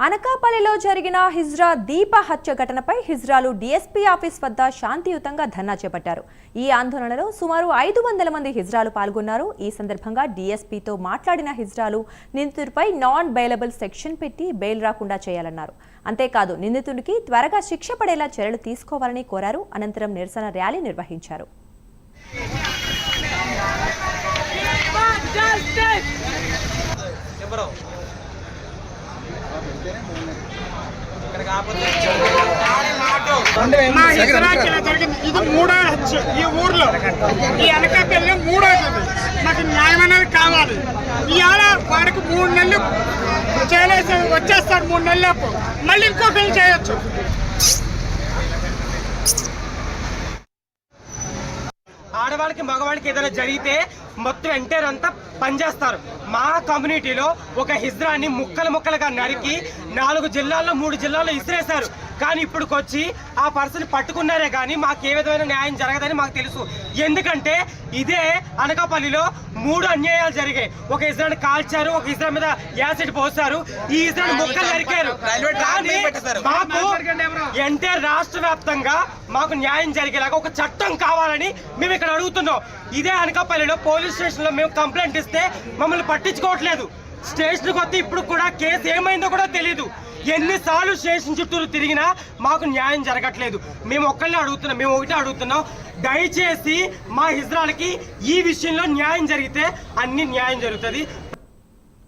అనకాపల్లిలో జరిగిన హిజ్రా దీప హత్య ఘటనపై హిజ్రాలు డీఎస్పీ ఆఫీస్ వద్ద శాంతియుతంగా ధర్నా చేపట్టారు. ఈ ఆందోళనలో సుమారు 500 మంది హిజ్రాలు పాల్గొన్నారు. ఈ సందర్భంగా డీఎస్పీతో మాట్లాడిన హిజ్రాలు నిందితుడిపై నాన్ బెయిలబుల్ సెక్షన్ పెట్టి బెయిల్ రాకుండా చేయాలన్నారు. అంతేకాదు నిందితుడికి త్వరగా శిక్ష పడేలా చర్యలు తీసుకోవాలని కోరారు. అనంతరం నిరసన ర్యాలీ నిర్వహించారు. ఇది మూడో హత్య ఈ ఊర్లో. ఈ అనకాపల్లి మూడోది. నాకు న్యాయం అనేది కావాలి. ఇవాళ వాడికి 3 నెలలు చేయలేసి వచ్చేస్తారు. 3 నెలలకు మళ్ళీ ఇంకో పెళ్లి చేయొచ్చు. ఆడవాళ్ళకి మగవాళ్ళకి ఏదైనా జరిగితే మొత్తం ఎంటైర్ అంతా పనిచేస్తారు. మా కమ్యూనిటీలో ఒక హిజ్రాని ముక్కలుగా నరికి 4 జిల్లాల్లో 3 జిల్లాల్లో ఇసిరేశారు. కానీ ఇప్పుడుకొచ్చి ఆ పర్సన్ పట్టుకున్నారే కానీ మాకు ఏ విధమైన న్యాయం జరగదని మాకు తెలుసు. ఎందుకంటే ఇదే అనకాపల్లిలో 3 అన్యాయాలు జరిగాయి. ఒక ఇజ్రాని కాల్చారు, ఒక ఇజ్రా మీద యాసిడ్ పోసారు, ఈ ఇజ్రాని ముక్కలు నరికారు. మాకు ఎంటైర్ రాష్ట్ర వ్యాప్తంగా మాకు న్యాయం జరిగేలాగా ఒక చట్టం కావాలని మేము ఇక్కడ అడుగుతున్నాం. ఇదే అనకాపల్లిలో పోలీస్ స్టేషన్ లో మేము కంప్లైంట్ ఇస్తే మమ్మల్ని పట్టించుకోవట్లేదు. స్టేషన్కి వస్తే ఇప్పుడు కూడా కేసు ఏమైందో కూడా తెలియదు. ఎన్నిసార్లు స్టేషన్ చుట్టూరు తిరిగినా మాకు న్యాయం జరగట్లేదు. మేము ఒకటే అడుగుతున్నాం, దయచేసి మా హిజ్రాలకి ఈ విషయంలో న్యాయం జరిగితే అన్ని న్యాయం జరుగుతుంది.